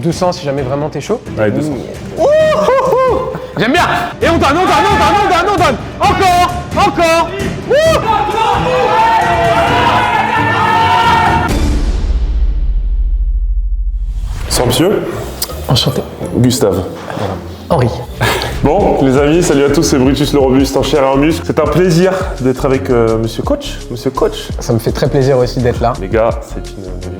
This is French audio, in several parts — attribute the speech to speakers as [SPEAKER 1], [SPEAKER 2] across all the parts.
[SPEAKER 1] 200 si jamais vraiment t'es chaud.
[SPEAKER 2] Allez, 200.
[SPEAKER 1] J'aime bien. Et on donne. Encore.
[SPEAKER 2] Sampsieux.
[SPEAKER 1] Enchanté.
[SPEAKER 2] Gustave.
[SPEAKER 1] Henri.
[SPEAKER 2] Bon, les amis, salut à tous, c'est Brutus le Robuste en chair et en muscle. C'est un plaisir d'être avec Monsieur Coach.
[SPEAKER 1] Ça me fait très plaisir aussi d'être là.
[SPEAKER 2] Les gars, c'est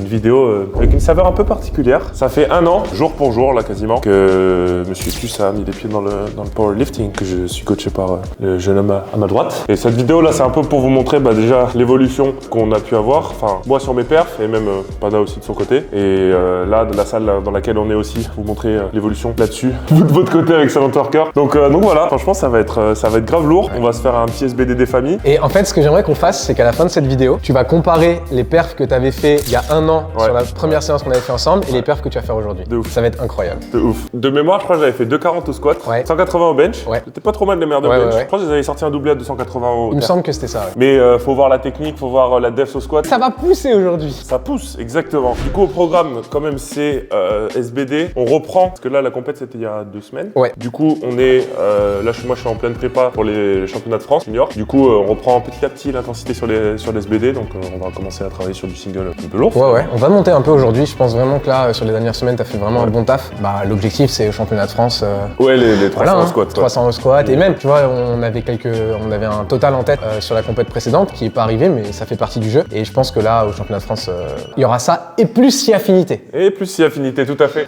[SPEAKER 2] une vidéo avec une saveur un peu particulière. Ça fait 1 an, jour pour jour, là quasiment, que Monsieur Tuss a mis les pieds dans le powerlifting, que je suis coaché par le jeune homme à ma droite. Et cette vidéo là, c'est un peu pour vous montrer déjà l'évolution qu'on a pu avoir, enfin moi sur mes perfs et même Pada aussi de son côté. Et là, de la salle dans laquelle on est aussi, vous montrer l'évolution là-dessus, vous de votre côté avec Silent Worker. Donc voilà, franchement ça va être grave lourd. On va se faire un petit SBD des familles.
[SPEAKER 1] Et en fait, ce que j'aimerais qu'on fasse, c'est qu'à la fin de cette vidéo, tu vas comparer les perfs que tu avais fait il y a 1 an sur la première séance qu'on avait fait ensemble et les perfs que tu vas faire aujourd'hui.
[SPEAKER 2] De ouf.
[SPEAKER 1] Ça va être incroyable.
[SPEAKER 2] De ouf. De mémoire, je crois que j'avais fait 240 au squat, 180 au bench. C'était pas trop mal les meilleurs de bench. Je crois que j'avais sorti un doublé à 280 au
[SPEAKER 1] Il me semble que c'était ça.
[SPEAKER 2] Mais faut voir la technique, faut voir la def au squat.
[SPEAKER 1] Ça va pousser aujourd'hui.
[SPEAKER 2] Ça pousse, exactement. Du coup, au programme, quand même, c'est SBD. On reprend, parce que là, la compète, c'était il y a 2 semaines. Du coup, on est, là, moi, je suis en pleine prépa pour les championnats de France junior. Du coup, on reprend petit à petit l'intensité sur les SBD. Donc, on va commencer à travailler sur du single un peu lourd.
[SPEAKER 1] On va monter un peu aujourd'hui. Je pense vraiment que là, sur les dernières semaines, tu as fait vraiment un bon taf. Bah, l'objectif, c'est au championnat de France.
[SPEAKER 2] Les 300 au squat.
[SPEAKER 1] 300 au squat. Et même, tu vois, on avait un total en tête sur la compète précédente qui n'est pas arrivé, mais ça fait partie du jeu. Et je pense que là, au championnat de France, il y aura ça et plus si affinité.
[SPEAKER 2] Et plus si affinité, tout à fait.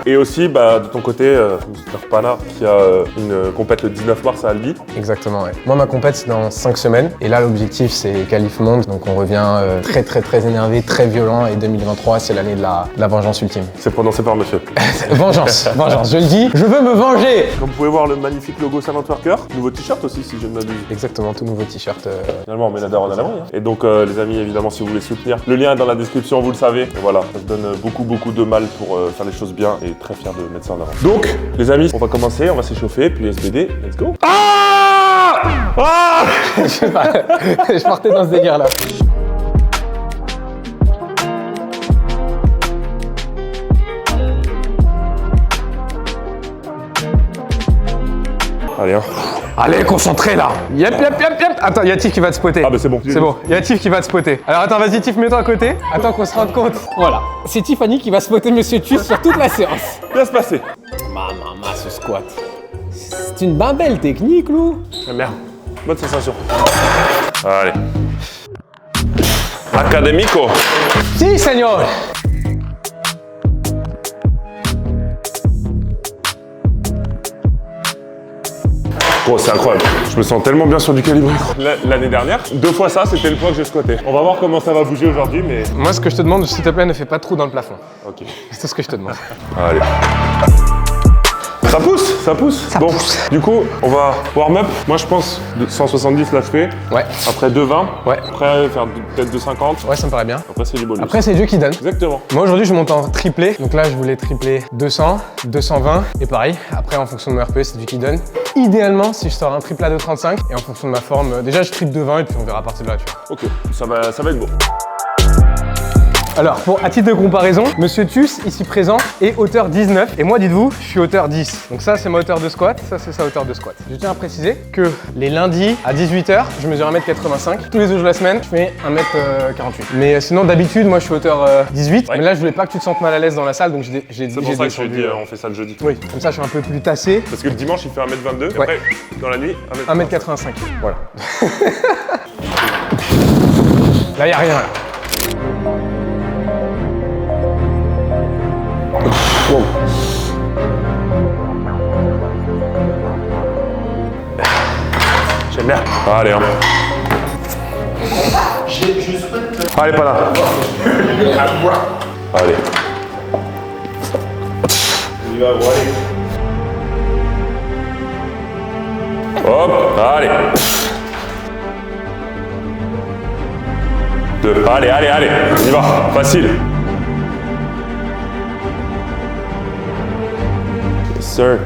[SPEAKER 2] Et aussi, de ton côté, Mr. Pana, qui a une compète le 19 mars à Albi.
[SPEAKER 1] Exactement, ouais. Moi, ma compète, c'est dans 5 semaines. Et là, l'objectif, c'est qualif monde. Donc, on revient très énervé, très violent. Et 2023, c'est l'année de la vengeance ultime.
[SPEAKER 2] C'est prononcé par monsieur.
[SPEAKER 1] Vengeance, je le dis, je veux me venger.
[SPEAKER 2] Comme vous pouvez voir le magnifique logo Silent Worker. Nouveau t-shirt aussi, si je ne m'abuse.
[SPEAKER 1] Exactement, tout nouveau t-shirt.
[SPEAKER 2] Finalement, on met la daronne à l'abri. Et donc, les amis, évidemment, si vous voulez soutenir, le lien est dans la description, vous le savez. Et voilà, ça se donne beaucoup de mal pour faire les choses bien et très fier de mettre ça en avant. Donc, les amis, on va commencer, on va s'échauffer, puis SBD, let's go.
[SPEAKER 1] Je partais dans ce délire là.
[SPEAKER 2] Allez,
[SPEAKER 1] Allez, concentré là. Yep. Attends, y a Tiff qui va te spotter.
[SPEAKER 2] Ah bah c'est bon.
[SPEAKER 1] C'est bon, y a Tiff qui va te spotter. Alors attends, vas-y Tiff, mets-toi à côté. Attends qu'on se rende compte. Voilà, c'est Tiffany qui va spotter Monsieur Tuss sur toute la séance.
[SPEAKER 2] Bien se passer.
[SPEAKER 1] Maman, ce squat. C'est une ben belle technique, Lou.
[SPEAKER 2] Merde, bonne sensation. Allez. Académico.
[SPEAKER 1] Si, señor.
[SPEAKER 2] Gros, c'est incroyable. Je me sens tellement bien sur du calibre. L'année dernière, 2 fois ça, c'était le poids que j'ai squatté. On va voir comment ça va bouger aujourd'hui, mais...
[SPEAKER 1] Moi, ce que je te demande, s'il te plaît, ne fais pas de trou dans le plafond.
[SPEAKER 2] Ok.
[SPEAKER 1] C'est tout ce que je te demande.
[SPEAKER 2] Allez. Ça pousse.
[SPEAKER 1] Ça pousse.
[SPEAKER 2] Du coup, on va warm up. Moi, je pense 170, là, je fais.
[SPEAKER 1] Ouais.
[SPEAKER 2] Après 220.
[SPEAKER 1] Ouais.
[SPEAKER 2] Après, faire peut-être 250.
[SPEAKER 1] Ouais, ça me paraît bien.
[SPEAKER 2] Après, c'est du bonus.
[SPEAKER 1] Après, c'est Dieu qui donne.
[SPEAKER 2] Exactement.
[SPEAKER 1] Moi, aujourd'hui, je monte en triplé. Donc là, je voulais tripler 200, 220. Et pareil, après, en fonction de mon RPE, c'est Dieu qui donne. Idéalement, si je sors un triple à 235. Et en fonction de ma forme, déjà, je triple 220 et puis on verra à partir de là, tu vois.
[SPEAKER 2] Ok, ça va être beau.
[SPEAKER 1] Alors, à titre de comparaison, Monsieur Tuss, ici présent, est hauteur 19. Et moi, dites-vous, je suis hauteur 10. Donc ça, c'est ma hauteur de squat. Ça, c'est sa hauteur de squat. Je tiens à préciser que les lundis, à 18h, je mesure 1m85. Tous les autres jours de la semaine, je fais 1m48. Mais sinon, d'habitude, moi, je suis hauteur 18. Ouais. Mais là, je voulais pas que tu te sentes mal à l'aise dans la salle, donc j'ai
[SPEAKER 2] C'est pour ça que je dis, on fait ça le jeudi.
[SPEAKER 1] Oui, comme ça, je suis un peu plus tassé.
[SPEAKER 2] Parce que le dimanche, il fait 1m22. Et après, dans la nuit,
[SPEAKER 1] 1m85. Voilà. Là, y a rien. Là. Wow.
[SPEAKER 2] J'aime bien. Allez, hein. Allez, pas là. Allez. Hop, allez. 2. Allez, on y va. Facile. Yes, sir.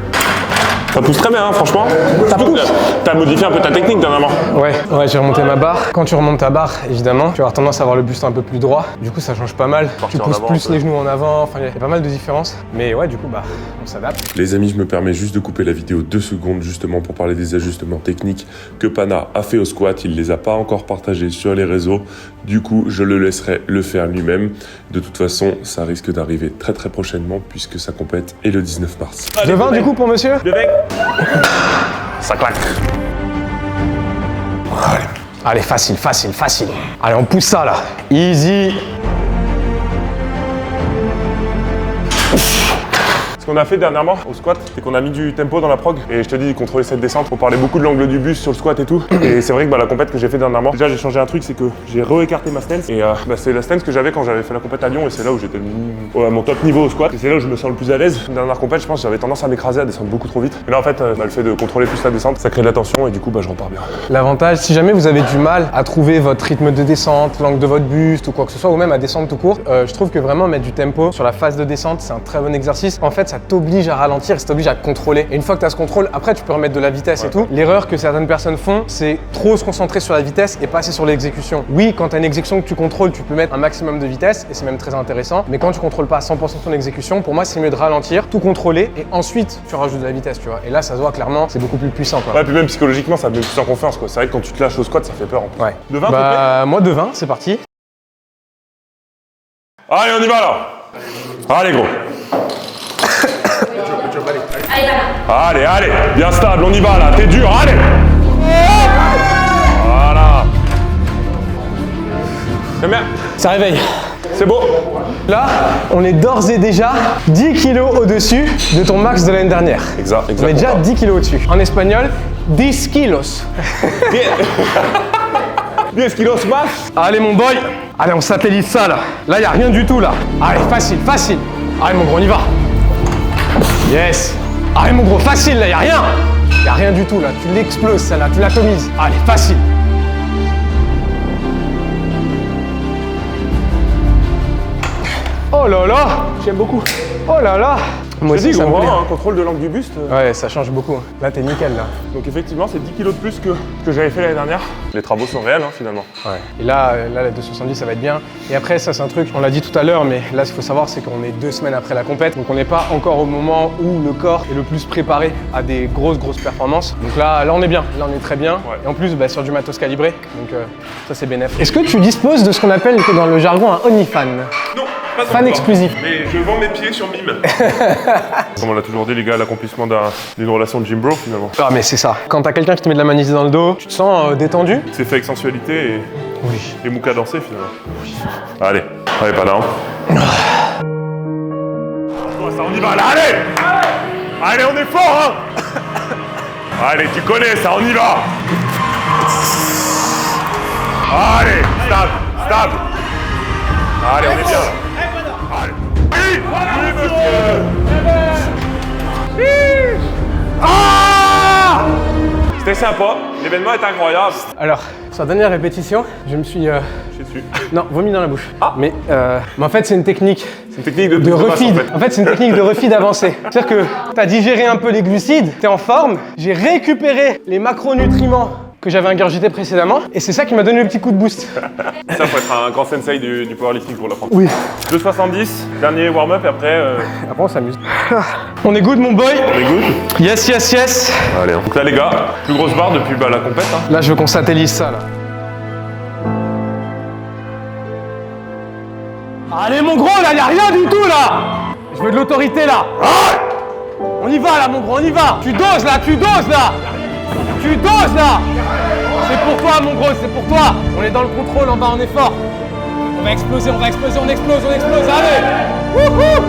[SPEAKER 2] Ça pousse très bien, hein, franchement. Ça pousse. T'as modifié un peu ta technique dernièrement.
[SPEAKER 1] Ouais, j'ai remonté ma barre. Quand tu remontes ta barre, évidemment, tu vas avoir tendance à avoir le buste un peu plus droit. Du coup, ça change pas mal. Tu pousses plus les genoux en avant. Enfin, il y a pas mal de différences. Mais ouais, du coup, bah, on s'adapte.
[SPEAKER 2] Les amis, je me permets juste de couper la vidéo 2 secondes justement pour parler des ajustements techniques que Pana a fait au squat. Il les a pas encore partagés sur les réseaux. Du coup, je le laisserai le faire lui-même. De toute façon, ça risque d'arriver très prochainement puisque sa compète est le 19 mars.
[SPEAKER 1] De 20 du coup pour monsieur.
[SPEAKER 2] Ça claque.
[SPEAKER 1] Allez, facile. Allez, on pousse ça là. Easy.
[SPEAKER 2] Ce qu'on a fait dernièrement au squat, c'est qu'on a mis du tempo dans la prog. Et je te dis, contrôler cette descente, on parlait beaucoup de l'angle du buste sur le squat et tout. Et c'est vrai que la compète que j'ai fait dernièrement, déjà j'ai changé un truc, c'est que j'ai réécarté ma stance. Et c'est la stance que j'avais quand j'avais fait la compète à Lyon. Et c'est là où j'étais à mon top niveau au squat. Et c'est là où je me sens le plus à l'aise. Une dernière compète, je pense que j'avais tendance à m'écraser, à descendre beaucoup trop vite. Et là en fait, le fait de contrôler plus la descente, ça crée de la tension et du coup, je repars bien.
[SPEAKER 1] L'avantage, si jamais vous avez du mal à trouver votre rythme de descente, l'angle de votre buste ou quoi que ce soit, ou même à descendre tout court, je trouve que vraiment mettre du tempo sur la phase de descente, c'est un très bon exercice. En fait, ça t'oblige à ralentir, ça t'oblige à contrôler. Et une fois que tu as ce contrôle, après tu peux remettre de la vitesse et tout. L'erreur que certaines personnes font, c'est trop se concentrer sur la vitesse et pas assez sur l'exécution. Oui, quand tu as une exécution que tu contrôles, tu peux mettre un maximum de vitesse et c'est même très intéressant. Mais quand tu contrôles pas à 100% ton exécution, pour moi, c'est mieux de ralentir, tout contrôler et ensuite tu rajoutes de la vitesse, tu vois. Et là, ça se voit clairement, c'est beaucoup plus puissant, quoi.
[SPEAKER 2] Ouais, puis même psychologiquement, ça me met plus en confiance, quoi. C'est vrai que quand tu te lâches au squat, ça fait peur en plus.
[SPEAKER 1] Ouais.
[SPEAKER 2] De 20,
[SPEAKER 1] bah, moi de 20, c'est parti.
[SPEAKER 2] Allez, on y va là. Allez, gros. Allez, bien stable, on y va là, t'es dur, allez. Voilà. C'est bien.
[SPEAKER 1] Ça réveille.
[SPEAKER 2] C'est beau.
[SPEAKER 1] Là, on est d'ores et déjà 10 kilos au-dessus de ton max de l'année dernière.
[SPEAKER 2] Exact.
[SPEAKER 1] On est déjà 10 kilos au-dessus. En espagnol, 10 kilos.
[SPEAKER 2] 10 kilos max.
[SPEAKER 1] Allez mon boy. Allez, on satellite ça là. Là, il n'y a rien du tout là. Allez, facile. Allez mon gros, on y va. Yes. Allez mon gros, facile là, il n'y a rien. Il n'y a rien du tout là. Tu l'exploses celle-là, tu l'atomises. Allez, facile. Oh là là, j'aime beaucoup. Oh là là. Moi aussi, ça me plaît.
[SPEAKER 2] Un contrôle de l'angle du buste.
[SPEAKER 1] Ouais, ça change beaucoup. Là, t'es nickel, là.
[SPEAKER 2] Donc effectivement, c'est 10 kilos de plus que j'avais fait l'année dernière. Les travaux sont réels, hein, finalement.
[SPEAKER 1] Ouais. Et là, la 270, ça va être bien. Et après, ça, c'est un truc, on l'a dit tout à l'heure, mais là, ce qu'il faut savoir, c'est qu'on est 2 semaines après la compète. Donc, on n'est pas encore au moment où le corps est le plus préparé à des grosses performances. Donc là, on est bien. Là, on est très bien.
[SPEAKER 2] Ouais.
[SPEAKER 1] Et en plus, sur du matos calibré. Donc, ça, c'est bénéf. Est-ce que tu disposes de ce qu'on appelle dans le jargon un OnlyFan?
[SPEAKER 2] Non, pas
[SPEAKER 1] Fan exclusif.
[SPEAKER 2] Mais je vends mes pieds sur Mime. Comme on l'a toujours dit, les gars, l'accomplissement d'une relation de gym bro, finalement.
[SPEAKER 1] Ah, mais c'est ça. Quand t'as quelqu'un qui te met de la magnésie dans le dos, tu te sens détendu.
[SPEAKER 2] C'est fait avec sensualité
[SPEAKER 1] Oui.
[SPEAKER 2] et Mouka danser, finalement. Oui. Allez, pas là. Ça, on y va, là, allez. Allez, on est fort, hein. Allez, tu connais ça, on y va. Allez, stable. Allez, on est bien. Allez. Oui, monsieur. Ah! C'était sympa, l'événement est incroyable.
[SPEAKER 1] Alors, sur la dernière répétition, je me suis...
[SPEAKER 2] J'ai su.
[SPEAKER 1] Non, vomi dans la bouche.
[SPEAKER 2] Ah.
[SPEAKER 1] Mais en fait, c'est une technique
[SPEAKER 2] C'est une technique de
[SPEAKER 1] refeed.
[SPEAKER 2] en fait.
[SPEAKER 1] En fait, c'est une technique de refeed avancée. C'est-à-dire que tu as digéré un peu les glucides, tu es en forme, j'ai récupéré les macronutriments que j'avais ingurgités précédemment, et c'est ça qui m'a donné le petit coup de boost.
[SPEAKER 2] Ça, faut être un grand sensei du powerlifting pour l'apprendre.
[SPEAKER 1] Oui.
[SPEAKER 2] 2,70, dernier warm-up et après...
[SPEAKER 1] Après, on s'amuse. On est good, mon boy.
[SPEAKER 2] On est good.
[SPEAKER 1] Yes.
[SPEAKER 2] Allez, donc là les gars, plus grosse barre depuis la compète. Hein.
[SPEAKER 1] Là, je veux qu'on satellise ça, là. Allez, mon gros, là, y a rien du tout, là. Je veux de l'autorité, là. On y va, là, mon gros, on y va. Tu doses, là. C'est pour toi, mon gros, c'est pour toi. On est dans le contrôle, en bas, on est fort. On va exploser, on explose. Allez. Wouhou.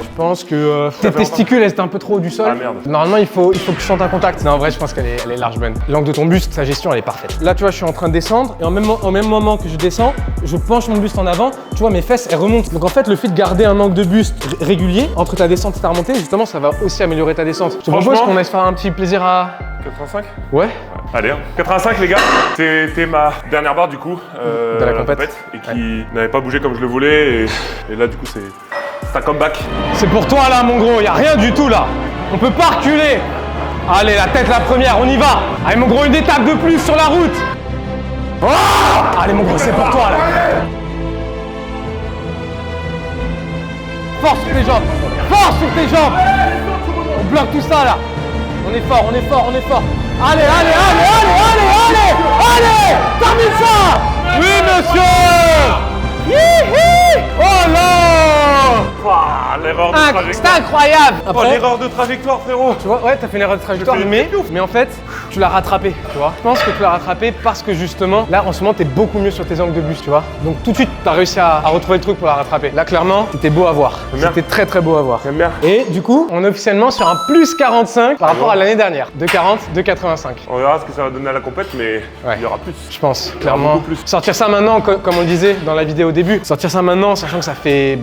[SPEAKER 1] Je pense que tes testicules, elles étaient un peu trop haut du sol.
[SPEAKER 2] Ah merde.
[SPEAKER 1] Normalement, il faut que je sente un contact. Non, en vrai, je pense qu'elle est large bonne. L'angle de ton buste, sa gestion, elle est parfaite. Là, tu vois, je suis en train de descendre et au même moment que je descends, je penche mon buste en avant. Tu vois, mes fesses, elles remontent. Donc en fait, le fait de garder un angle de buste régulier entre ta descente et ta remontée, justement, ça va aussi améliorer ta descente. Je te propose qu'on aille se faire un petit plaisir à...
[SPEAKER 2] 85.
[SPEAKER 1] Ouais.
[SPEAKER 2] Allez, hein. 85 les gars. C'était ma dernière barre du coup
[SPEAKER 1] de la compète.
[SPEAKER 2] Et qui n'avait pas bougé comme je le voulais. Et là du coup c'est un comeback.
[SPEAKER 1] C'est pour toi là, mon gros, y a rien du tout là. On peut pas reculer. Allez, la tête la première, on y va. Allez mon gros, une étape de plus sur la route. Oh, allez mon gros, c'est pour toi là. Force sur tes jambes. Force sur tes jambes. On bloque tout ça là. On est fort, on est fort, on est fort. Allez, allez, allez, allez, allez, allez, allez. Termine ça. Oui monsieur. Hihi. Oh là.
[SPEAKER 2] Ah, l'erreur de trajectoire.
[SPEAKER 1] C'est incroyable.
[SPEAKER 2] Oh,
[SPEAKER 1] Après,
[SPEAKER 2] l'erreur de trajectoire, frérot.
[SPEAKER 1] tu vois, ouais, t'as fait une erreur de trajectoire, mais en fait, tu l'as rattrapé, tu vois. Je pense que tu l'as rattrapé parce que justement, là, en ce moment, t'es beaucoup mieux sur tes angles de bus, tu vois. Donc tout de suite, t'as réussi à retrouver le truc pour la rattraper. Là, clairement, c'était beau à voir.
[SPEAKER 2] J'aime bien.
[SPEAKER 1] C'était très très beau à voir.
[SPEAKER 2] J'aime bien.
[SPEAKER 1] Et du coup, on est officiellement sur un plus 45 par rapport à l'année dernière. De 40, de 85.
[SPEAKER 2] On verra ce que ça va donner à la compète, mais
[SPEAKER 1] Ouais.
[SPEAKER 2] il y aura plus.
[SPEAKER 1] Je pense, clairement.
[SPEAKER 2] beaucoup plus.
[SPEAKER 1] Sortir ça maintenant, comme on le disait dans la vidéo au début, sortir ça maintenant, sachant que ça fait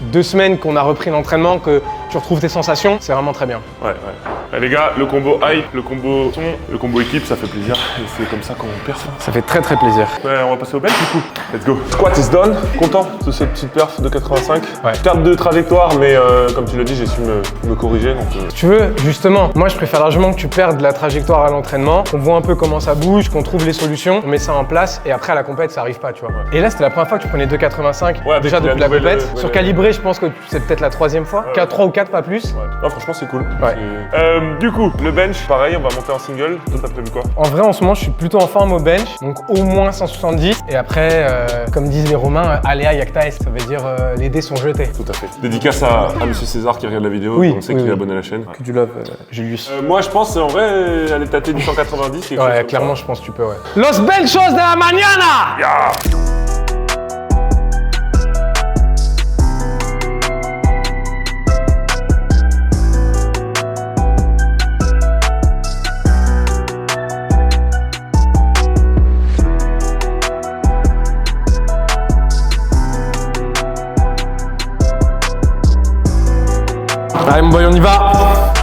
[SPEAKER 1] 2 semaines qu'on a repris l'entraînement, que tu retrouves tes sensations, c'est vraiment très bien.
[SPEAKER 2] Ouais, ouais. Les gars, le combo hype, le combo son, le combo équipe, ça fait plaisir. Et c'est comme ça qu'on perce.
[SPEAKER 1] Ça fait très très plaisir.
[SPEAKER 2] Ouais, on va passer au bench du coup. Let's go. Squat is done. Content de cette petite perf de 85.
[SPEAKER 1] Ouais.
[SPEAKER 2] Perte de trajectoire, mais comme tu l'as dit, j'ai su me corriger. Donc,
[SPEAKER 1] Si tu veux, justement, moi je préfère largement que tu perdes la trajectoire à l'entraînement, qu'on voit un peu comment ça bouge, qu'on trouve les solutions, on met ça en place et après à la compète ça arrive pas, tu vois. Et là c'était la première fois que tu prenais 2,85
[SPEAKER 2] Ouais,
[SPEAKER 1] déjà
[SPEAKER 2] avec
[SPEAKER 1] depuis la
[SPEAKER 2] la nouvelle,
[SPEAKER 1] compète.
[SPEAKER 2] ouais,
[SPEAKER 1] Sur
[SPEAKER 2] ouais.
[SPEAKER 1] calibré, je pense que c'est peut-être la 3e fois. 3 ou 4, pas plus.
[SPEAKER 2] ouais. Non, franchement, c'est cool.
[SPEAKER 1] Ouais.
[SPEAKER 2] Du coup, le bench, pareil, on va monter en single. Toi, t'as prévu quoi?
[SPEAKER 1] En vrai, en ce moment, je suis plutôt en forme au bench, donc au moins 170. Et après, comme disent les Romains, aléa yacta est, ça veut dire les dés sont jetés.
[SPEAKER 2] Tout à fait. Dédicace à Monsieur César qui regarde la vidéo.
[SPEAKER 1] Oui,
[SPEAKER 2] On sait
[SPEAKER 1] oui,
[SPEAKER 2] qu'il est
[SPEAKER 1] oui.
[SPEAKER 2] abonné à la chaîne.
[SPEAKER 1] Que du love, Julius.
[SPEAKER 2] Moi, je pense en vrai, aller tâter du 190. quelque chose
[SPEAKER 1] Ouais,
[SPEAKER 2] comme
[SPEAKER 1] clairement,
[SPEAKER 2] ça.
[SPEAKER 1] je pense que tu peux, ouais. Los benchos de la mañana!
[SPEAKER 2] Ya.
[SPEAKER 1] Allez, mon boy, on y va.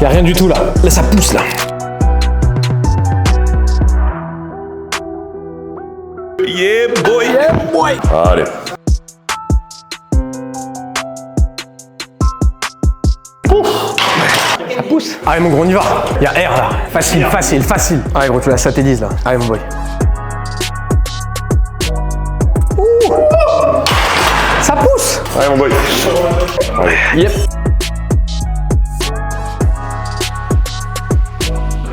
[SPEAKER 1] Y a rien du tout là. Là, ça pousse là.
[SPEAKER 2] Yeah, boy.
[SPEAKER 1] Yeah, boy.
[SPEAKER 2] Allez.
[SPEAKER 1] Ça pousse. Allez, mon gros, on y va. Y a R là. Facile, facile, facile. Allez, gros, tu la satellises là. Allez, mon boy. Ouh. Ça pousse.
[SPEAKER 2] Allez, mon boy. Allez.
[SPEAKER 1] Yep.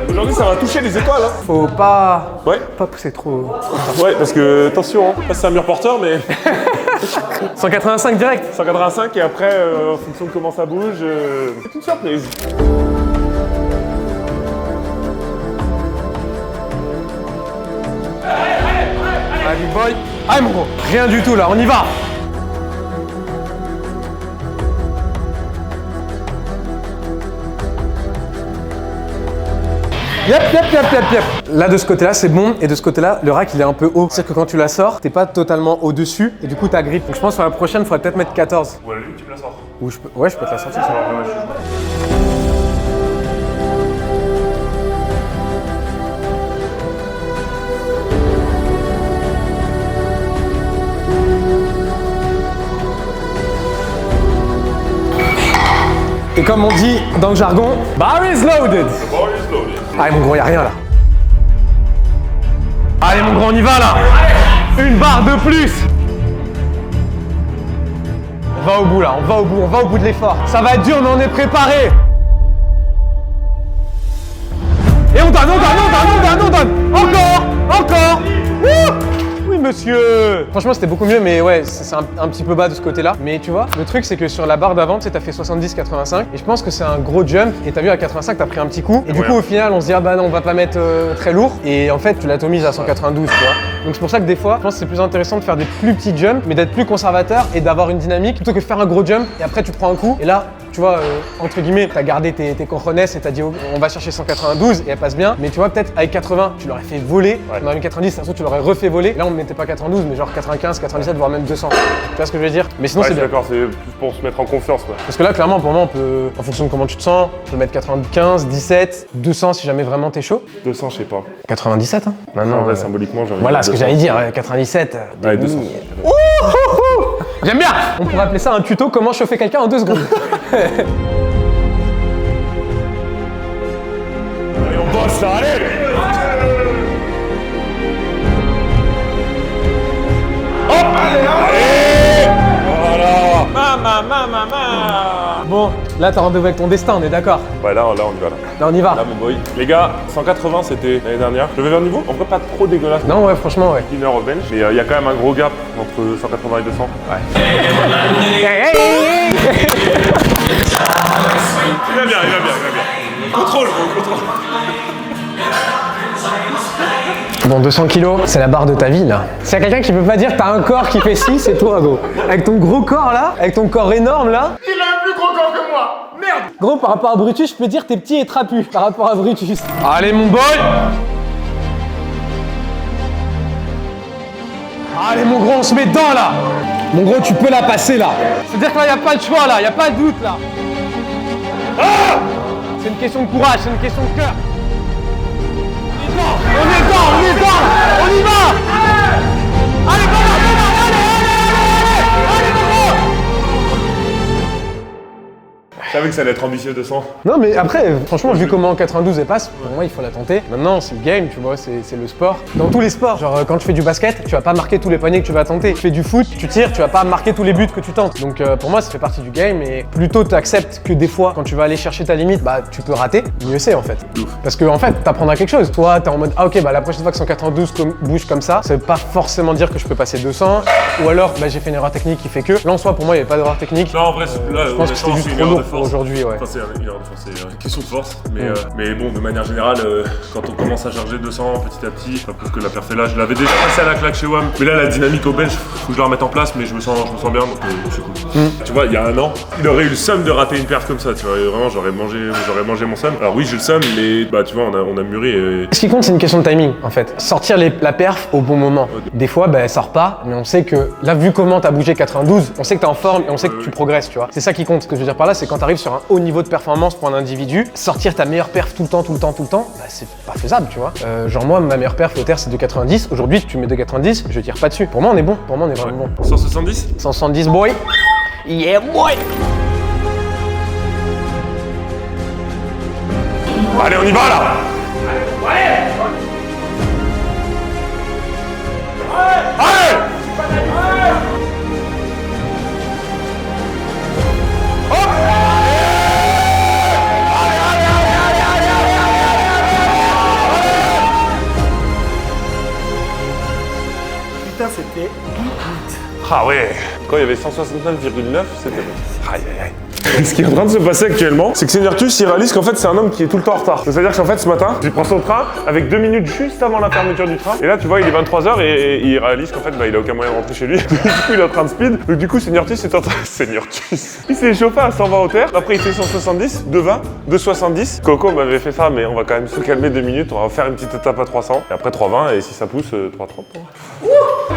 [SPEAKER 2] Aujourd'hui, ça va toucher les étoiles. Hein.
[SPEAKER 1] Faut pas
[SPEAKER 2] Ouais.
[SPEAKER 1] pousser trop.
[SPEAKER 2] Ouais, parce que attention, hein. Là, c'est un mur porteur, mais
[SPEAKER 1] 185 direct.
[SPEAKER 2] 185 et après, en fonction de comment ça bouge, c'est une surprise.
[SPEAKER 1] Allez, big boy. Allez, mon gros. Rien du tout là, on y va. Yep, yep, yep, yep, yep. Là, de ce côté-là, c'est bon. Et de ce côté-là, le rack, il est un peu haut. C'est-à-dire que quand tu la sors, t'es pas totalement au-dessus. Et du coup, t'as grippe. Donc, je pense que sur la prochaine, il faudrait peut-être mettre 14.
[SPEAKER 2] Ouais, lui, tu me la sors.
[SPEAKER 1] Ou je peux... Ouais, je peux te la sortir. Ça va. Et comme on dit dans le jargon, bar is loaded.
[SPEAKER 2] Ball is loaded.
[SPEAKER 1] Allez mon gros, y'a rien là. Allez mon gros, on y va là. Une barre de plus. On va au bout là, on va au bout de l'effort. Ça va être dur mais on est préparé. Et on donne. Encore. Wouh. Oui monsieur. Franchement c'était beaucoup mieux mais ouais c'est un petit peu bas de ce côté là. Mais tu vois le truc c'est que sur la barre d'avant tu sais t'as fait 70-85 et je pense que c'est un gros jump et t'as vu à 85 t'as pris un petit coup et du
[SPEAKER 2] Ouais.
[SPEAKER 1] coup au final on se dit ah bah non on va pas mettre très lourd et en fait tu l'atomises à 192 tu vois. Donc c'est pour ça que des fois je pense que c'est plus intéressant de faire des plus petits jumps mais d'être plus conservateur et d'avoir une dynamique plutôt que faire un gros jump et après tu prends un coup et là tu vois entre guillemets t'as gardé tes cojones et t'as dit oh, on va chercher 192 et elle passe bien mais tu vois peut-être avec 80 tu l'aurais fait voler
[SPEAKER 2] Ouais.
[SPEAKER 1] on aurait mis 90 ça se trouve tu l'aurais refait voler là on mettait pas 92 mais genre 95 97 voire même 200 tu vois ce que je veux dire mais sinon
[SPEAKER 2] Ouais,
[SPEAKER 1] c'est
[SPEAKER 2] je suis
[SPEAKER 1] bien
[SPEAKER 2] d'accord, c'est plus pour se mettre en confiance. Ouais.
[SPEAKER 1] parce que là clairement pour moi on peut en fonction de comment tu te sens on peut mettre 95 17 200 si jamais vraiment t'es chaud
[SPEAKER 2] 200, je sais pas.
[SPEAKER 1] 97 hein maintenant
[SPEAKER 2] En vrai, symboliquement, j'ai envie
[SPEAKER 1] voilà
[SPEAKER 2] de
[SPEAKER 1] ce que
[SPEAKER 2] 200.
[SPEAKER 1] j'allais dire 97
[SPEAKER 2] Ouais, 200.
[SPEAKER 1] j'aime bien on pourrait appeler ça un tuto comment chauffer quelqu'un en 2 secondes
[SPEAKER 2] commence là, allez. Hop, allez. Voilà. Maman.
[SPEAKER 1] Bon, là t'as rendez-vous avec ton destin, on est d'accord?
[SPEAKER 2] Ouais, là, on y va là.
[SPEAKER 1] Là on y va.
[SPEAKER 2] Là, mon boy. Les gars, 180 c'était l'année dernière. Je vais vers le niveau, en vrai pas trop dégueulasse.
[SPEAKER 1] Non, ouais, franchement, ouais.
[SPEAKER 2] Winner au bench, mais il y a quand même un gros gap entre 180 et 200.
[SPEAKER 1] Ouais.
[SPEAKER 2] Il va bien. Contrôle.
[SPEAKER 1] Bon, 200 kilos, c'est la barre de ta vie, là. S'il y a quelqu'un qui peut pas dire que t'as un corps qui fait 6, c'est toi, gros. Avec ton gros corps, là, avec ton corps énorme, là.
[SPEAKER 2] Il a un plus gros corps que moi. Merde.
[SPEAKER 1] Gros, par rapport à Brutus, je peux dire que t'es petit et trapu, par rapport à Brutus. Allez, mon boy. Allez, mon gros, on se met dedans, là. Mon gros, tu peux la passer, là. C'est-à-dire que là, y a pas de choix, là. Y a pas de doute, là. Ah, c'est une question de courage, c'est une question de cœur. On est dedans, on y va. Allez,
[SPEAKER 2] Je savais que ça allait être ambitieux 200.
[SPEAKER 1] Non, mais après, franchement, vu comment 92 est passe, pour moi, il faut la tenter. Maintenant, c'est le game, tu vois, c'est le sport. Dans tous les sports, genre quand tu fais du basket, tu vas pas marquer tous les paniers que tu vas tenter. Tu fais du foot, tu tires, tu vas pas marquer tous les buts que tu tentes. Donc pour moi, ça fait partie du game et plutôt tu acceptes que des fois, quand tu vas aller chercher ta limite, bah tu peux rater, mieux c'est en fait. Parce que en fait, t'apprendras quelque chose. Toi, t'es en mode, ah ok, bah la prochaine fois que 192 bouge comme ça veut pas forcément dire que je peux passer 200. Ou alors, bah j'ai fait une erreur technique qui fait que. Là en soi, pour moi, il n'y avait pas d'erreur technique.
[SPEAKER 2] Non, en vrai, là,
[SPEAKER 1] je pense que c'était juste trop lourd pour aujourd'hui, ouais.
[SPEAKER 2] Enfin, c'est une erreur de force, c'est une question de force. Mais bon, de manière générale, quand on commence à charger 200 petit à petit, ça prouve que la perf est là. Je l'avais déjà passé à la claque chez WAM. Mais là, la dynamique au bench, faut que je la remette en place, mais je me sens bien, donc c'est cool. Tu vois, il y a un an, il aurait eu le seum de rater une perf comme ça, tu vois. Vraiment, j'aurais mangé mon seum. Alors oui, j'ai le seum, mais bah tu vois, on a mûri et...
[SPEAKER 1] Ce qui compte, c'est une question de timing, en fait. Sortir la perf au bon moment. Des fois, bah, elle sort pas, mais on sait que, là, vu comment t'as bougé 92, on sait que t'es en forme et on sait que tu progresses, tu vois. C'est ça qui compte. Ce que je veux dire par là, c'est quand t'arrives sur un haut niveau de performance pour un individu, sortir ta meilleure perf tout le temps, bah, c'est pas faisable, tu vois. Genre moi, ma meilleure perf au terre, c'est 2,90. Aujourd'hui, tu mets 2,90, je tire pas dessus. Pour moi, on est bon. Pour moi, on est vraiment bon.
[SPEAKER 2] 170
[SPEAKER 1] 170, boy. Yeah, boy.
[SPEAKER 2] Allez, on y va là. Allez.
[SPEAKER 1] Putain, c'était
[SPEAKER 2] Ah ouais. Quand il y avait 169,9, c'était bon. Aïe aïe aïe. Ce qui est en train de se passer actuellement, c'est que Seniortus, il réalise qu'en fait c'est un homme qui est tout le temps en retard. C'est-à-dire qu'en fait ce matin, il prend son train avec 2 minutes juste avant la fermeture du train. Et là tu vois, il est 23h et il réalise qu'en fait bah, il a aucun moyen de rentrer chez lui. Du coup il est en train de speed. Donc du coup Seniortus est en train... Seniortus. Il s'est échauffé à 120 au terre. Après il fait 170, 220, 270. Coco m'avait fait ça, mais on va quand même se calmer 2 minutes. On va faire une petite étape à 300. Et après 320 et si ça pousse, 330.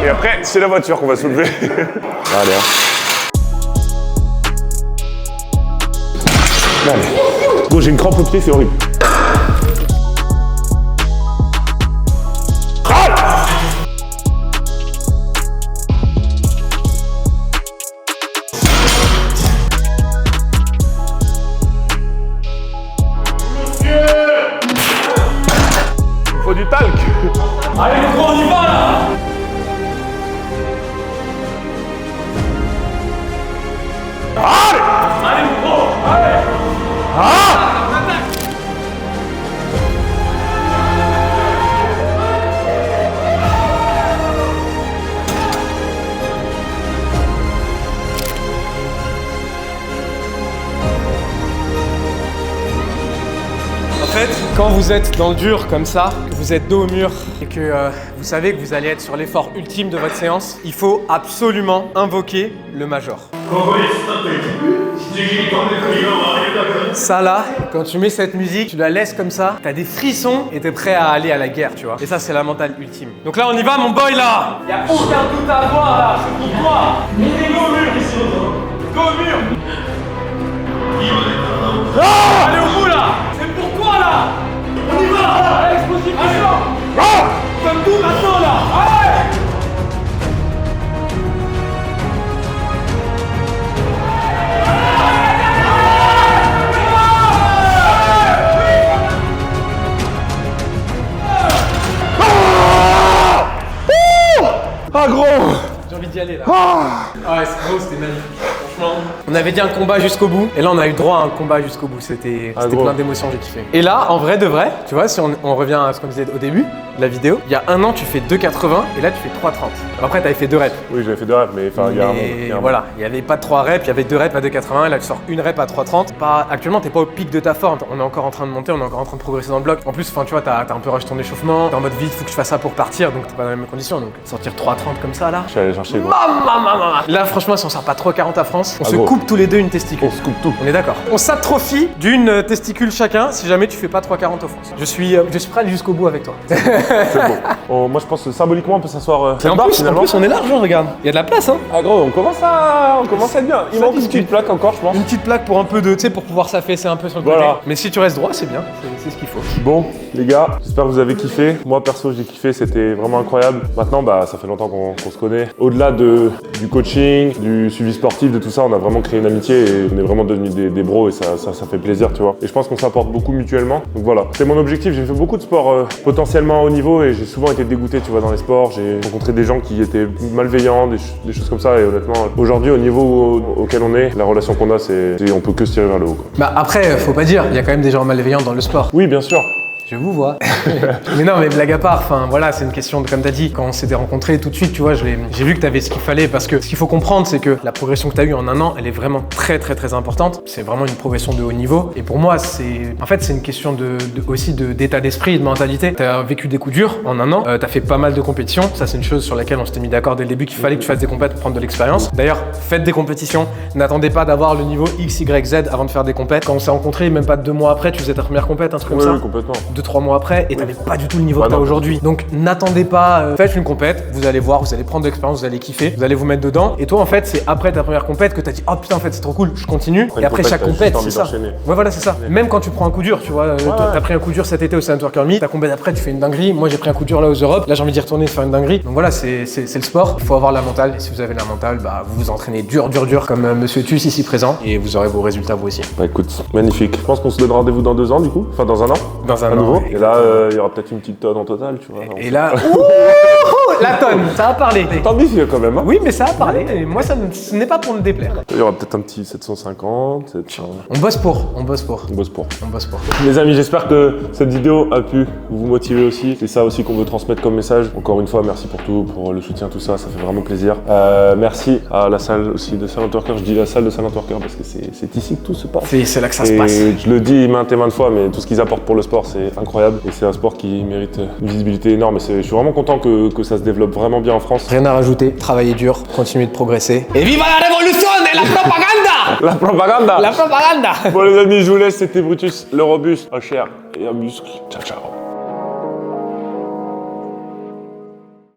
[SPEAKER 2] Et après c'est la voiture qu'on va soulever. Allez. Bon, j'ai une crampe au pied, c'est horrible. Faut du talc.
[SPEAKER 1] Allez, mon gros, on y va là. Allez, mon gros. Allez. En fait, quand vous êtes dans le dur comme ça, que vous êtes dos au mur et que vous savez que vous allez être sur l'effort ultime de votre séance, il faut absolument invoquer le major. Ça là, quand tu mets cette musique, tu la laisses comme ça, t'as des frissons et t'es prêt à aller à la guerre, tu vois. Et ça, c'est la mentale ultime. Donc là, on y va, mon boy, là. Y a aucun doute à avoir, là. C'est pour toi. Go au mur. Go au mur. Allez au bout, là. C'est pour toi, là. On y va. Allez, explosif, comme tout maintenant, là. Allez. J'ai envie d'y aller là. Ah ouais, c'est beau, c'était magnifique. Franchement, on avait dit un combat jusqu'au bout, et là on a eu droit à un combat jusqu'au bout. C'était plein d'émotions, j'ai kiffé. Et là, en vrai de vrai, tu vois, si on revient à ce qu'on disait au début de la vidéo, il y a un an tu fais 2,80 et là tu fais 3,30. Après t'avais fait 2 reps.
[SPEAKER 2] Oui, j'avais fait 2 reps, mais enfin, il y a un monde.
[SPEAKER 1] Voilà, il n'y avait pas de 3 reps, il y avait 2 reps à 2,80 et là tu sors une rep à 3,30. Actuellement, t'es pas au pic de ta forme, on est encore en train de monter, on est encore en train de progresser dans le bloc. En plus, tu vois, t'as un peu rush ton échauffement, t'es en mode vite, faut que je fasse ça pour partir, donc t'es pas dans les mêmes conditions. Donc sortir 3,30 comme ça là.
[SPEAKER 2] Je suis allé chercher.
[SPEAKER 1] Là, franchement, si on sort pas 3,40 à France, on se
[SPEAKER 2] gros.
[SPEAKER 1] coupe tous les deux une testicule.
[SPEAKER 2] On se coupe tout.
[SPEAKER 1] On est d'accord. On s'atrophie d'une testicule chacun si jamais tu fais pas 3,40 au France. Je suis prêt à aller jusqu'au bout avec toi.
[SPEAKER 2] C'est bon. Moi, je pense que symboliquement, on peut s'asseoir.
[SPEAKER 1] Et en plus, on est large, regarde. Il y a de la place, hein.
[SPEAKER 2] Ah gros, on commence à être bien. Il manque une petite plaque encore, je pense.
[SPEAKER 1] Une petite plaque pour un peu de, tu sais, pour pouvoir s'affaisser un peu sur le
[SPEAKER 2] Voilà.
[SPEAKER 1] côté. Mais si tu restes droit, c'est bien. C'est ce qu'il faut.
[SPEAKER 2] Bon, les gars, j'espère que vous avez kiffé. Moi, perso, j'ai kiffé, c'était vraiment incroyable. Maintenant, ça fait longtemps qu'on se connaît. Au-delà du coaching, du suivi sportif, de tout ça, on a vraiment créé une amitié et on est vraiment devenus des bros et ça fait plaisir, tu vois. Et je pense qu'on s'apporte beaucoup mutuellement. Donc voilà, c'est mon objectif. J'ai fait beaucoup de sports potentiellement à haut niveau et j'ai souvent été dégoûté, tu vois, dans les sports. J'ai rencontré des gens qui étaient malveillants, des choses comme ça. Et honnêtement, aujourd'hui, au niveau auquel on est, la relation qu'on a, on peut que se tirer vers le haut, quoi.
[SPEAKER 1] Bah après, faut pas dire, il y a quand même des gens malveillants dans le sport.
[SPEAKER 2] Oui, bien sûr.
[SPEAKER 1] Je vous vois. Mais non, mais blague à part, enfin voilà, c'est une question de, comme t'as dit, quand on s'était rencontrés tout de suite, tu vois, j'ai vu que t'avais ce qu'il fallait parce que ce qu'il faut comprendre, c'est que la progression que t'as eue en un an, elle est vraiment très importante. C'est vraiment une progression de haut niveau. Et pour moi, c'est une question aussi d'état d'esprit et de mentalité. T'as vécu des coups durs en un an, t'as fait pas mal de compétitions. Ça, c'est une chose sur laquelle on s'était mis d'accord dès le début qu'il fallait que tu fasses des compètes pour prendre de l'expérience. D'ailleurs, faites des compétitions. N'attendez pas d'avoir le niveau X, Y, Z avant de faire des compètes. Quand on s'est rencontrés, même pas 2 mois après, tu faisais ta première compète, un truc comme ça.
[SPEAKER 2] Oui, complètement.
[SPEAKER 1] 2-3 mois après et t'avais pas du tout le niveau que t'as aujourd'hui. Donc n'attendez pas, faites une compète, vous allez voir, vous allez prendre de l'expérience, vous allez kiffer, vous allez vous mettre dedans. Et toi en fait c'est après ta première compète que t'as dit oh putain en fait c'est trop cool, je continue. Et après chaque compète c'est ça. Ouais voilà c'est ça. Même quand tu prends un coup dur, tu vois, t'as pris un coup dur cet été au Silent Worker Meet, ta compète après tu fais une dinguerie. Moi j'ai pris un coup dur là aux Europes, là j'ai envie d'y retourner de faire une dinguerie. Donc voilà c'est le sport, il faut avoir la mentale. Et si vous avez la mentale, vous vous entraînez dur comme Monsieur Tuss ici présent et vous aurez vos résultats vous aussi.
[SPEAKER 2] Bah écoute, magnifique. Je pense qu'on se donne rendez-vous dans 2 ans du coup, enfin dans 1 an.
[SPEAKER 1] Dans un
[SPEAKER 2] à nouveau.
[SPEAKER 1] an.
[SPEAKER 2] Et là il y aura peut-être une petite tonne en total, tu vois.
[SPEAKER 1] Et là, la tonne, ça a parlé.
[SPEAKER 2] T'es ambitieux quand même, hein.
[SPEAKER 1] Oui, mais ça a parlé. Et moi, ce n'est pas pour me déplaire.
[SPEAKER 2] Il y aura peut-être un petit 750, 700.
[SPEAKER 1] On bosse pour.
[SPEAKER 2] On bosse pour.
[SPEAKER 1] Les
[SPEAKER 2] Les amis, j'espère que cette vidéo a pu vous motiver aussi. C'est ça aussi qu'on veut transmettre comme message. Encore une fois, merci pour tout, pour le soutien, tout ça, ça fait vraiment plaisir. Merci à la salle aussi de Silent Worker. Je dis la salle de Silent Worker parce que c'est ici que tout se passe.
[SPEAKER 1] C'est là que ça se passe.
[SPEAKER 2] Et je le dis maintes et maintes fois, mais tout ce qu'ils apportent pour le sport, c'est incroyable. Et c'est un sport qui mérite une visibilité énorme. Et je suis vraiment content que ça se développe vraiment bien en France.
[SPEAKER 1] Rien à rajouter, travaillez dur, continuez de progresser. Et viva la révolution de la propaganda!
[SPEAKER 2] La propaganda!
[SPEAKER 1] La propaganda!
[SPEAKER 2] Bon les amis, je vous laisse, c'était Brutus, le robuste, un chair et un muscle. Ciao ciao.